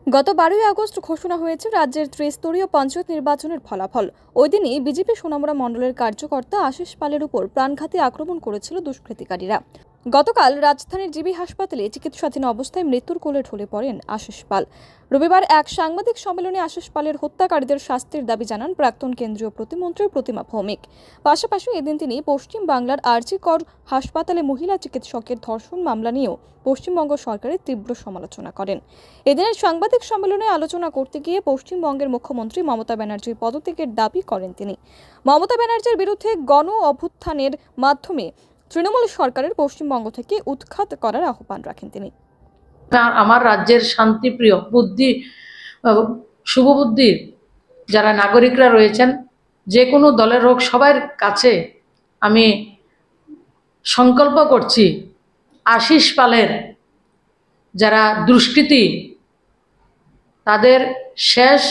গত 12ই আগস্ট ঘোষণা হয়েছে রাজ্যের ত্রিস্তরীয় পঞ্চায়েত নির্বাচনের ফলাফল। ওই দিনই বিজেপি সোনামুড়া মণ্ডলের কার্যকর্তা আশিস পালের উপর প্রাণঘাতী আক্রমণ করেছিল দুষ্কৃতিকারীরা। গতকাল রাজধানীর জিবি হাসপাতালে চিকিৎসাধীন অবস্থায় মৃত্যুর কোলে ঢলে পড়েন আশিস পাল। রবিবার এক সাংবাদিক সম্মেলনে আশিস পালের হত্যাকারীদের শাস্তির দাবি জানান প্রাক্তন কেন্দ্রীয় প্রতিমন্ত্রী প্রতিমা ভৌমিক। পাশাপাশি এদিন তিনি পশ্চিম বাংলার আরজিকর হাসপাতালে মহিলা চিকিৎসকের ধর্ষণ মামলা নিয়েও পশ্চিমবঙ্গ সরকারের তীব্র সমালোচনা করেন। এদিনের সাংবাদিক সম্মেলনে আলোচনা করতে গিয়ে পশ্চিমবঙ্গের মুখ্যমন্ত্রী মমতা ব্যানার্জির পদত্যাগের দাবি করেন তিনি। মমতা ব্যানার্জির বিরুদ্ধে গণ অভ্যুত্থানের মাধ্যমে তৃণমূল সরকারের পশ্চিমবঙ্গ থেকে উৎখাত করার আহ্বান রাখেন তিনি। আমার রাজ্যের শান্তিপ্রিয় বুদ্ধি শুভবুদ্ধির যারা নাগরিকরা রয়েছেন, যে কোনো দলের হোক, সবার কাছে আমি সংকল্প করছি আশিস পালের যারা দুষ্কৃতী তাদের শেষ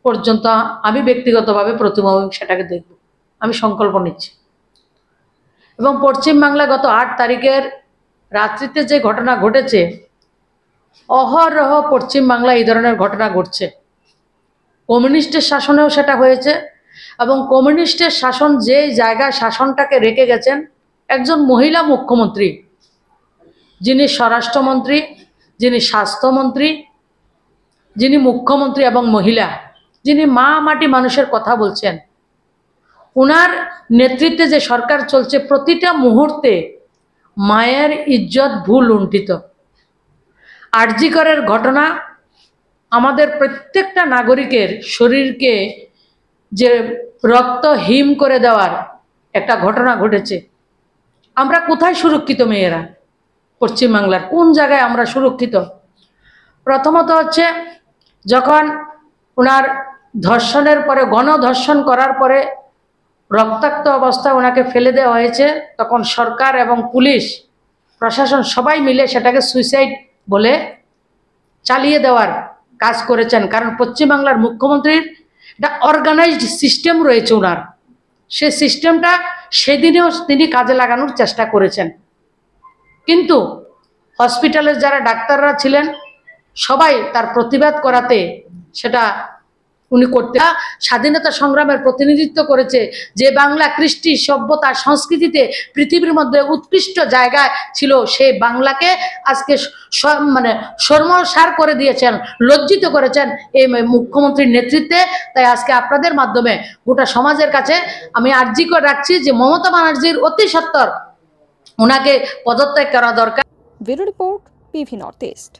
পর্যন্ত আমি ব্যক্তিগতভাবে প্রতিমা সেটাকে দেখব, আমি সংকল্প নিচ্ছি। এবং পশ্চিমবাংলা গত 8 তারিখের রাত্রিতে যে ঘটনা ঘটেছে, অহরহ পশ্চিমবাংলা এই ধরনের ঘটনা ঘটছে। কমিউনিস্টের শাসনেও সেটা হয়েছে, এবং কমিউনিস্টের শাসন যে জায়গায় শাসনটাকে রেখে গেছেন একজন মহিলা মুখ্যমন্ত্রী, যিনি স্বরাষ্ট্রমন্ত্রী, যিনি স্বাস্থ্যমন্ত্রী, যিনি মুখ্যমন্ত্রী এবং মহিলা, যিনি মা মাটি মানুষের কথা বলছেন, ওনার নেতৃত্বে যে সরকার চলছে, প্রতিটা মুহূর্তে মায়ের ইজ্জত ভুল লুণ্ঠিত। আরজিকরের ঘটনা আমাদের প্রত্যেকটা নাগরিকের শরীরকে যে রক্ত হিম করে দেওয়ার একটা ঘটনা ঘটেছে। আমরা কোথায় সুরক্ষিত মেয়েরা? পশ্চিমবাংলার কোন জায়গায় আমরা সুরক্ষিত? প্রথমত হচ্ছে, যখন ওনার ধর্ষণের পরে, গণধর্ষণ করার পরে রক্তাক্ত অবস্থায় ওনাকে ফেলে দেওয়া হয়েছে, তখন সরকার এবং পুলিশ প্রশাসন সবাই মিলে সেটাকে সুইসাইড বলে চালিয়ে দেওয়ার কাজ করেছেন। কারণ পশ্চিমবাংলার মুখ্যমন্ত্রীর একটা অর্গানাইজড সিস্টেম রয়েছে ওনার, সে সিস্টেমটা সেদিনেও তিনি কাজে লাগানোর চেষ্টা করেছেন। কিন্তু হসপিটালের যারা ডাক্তাররা ছিলেন সবাই তার প্রতিবাদ করাতে সেটা উনি করতে, স্বাধীনতা সংগ্রামের প্রতিনিধিত্ব করেছে, যে বাংলা কৃষ্টি সভ্যতা সংস্কৃতিতে পৃথিবীর মধ্যে উৎকৃষ্ট জায়গায় ছিল, সেই বাংলাকে আজকে সর্বসার করে দিয়েছেন, লজ্জিত করেছেন এই মুখ্যমন্ত্রীর নেতৃত্বে। তাই আজকে আপনাদের মাধ্যমে গোটা সমাজের কাছে আমি আর্জি করে রাখছি যে মমতা ব্যানার্জির অতি সত্বর ওনাকে পদত্যাগ করা দরকার। Bureau report, PV north east.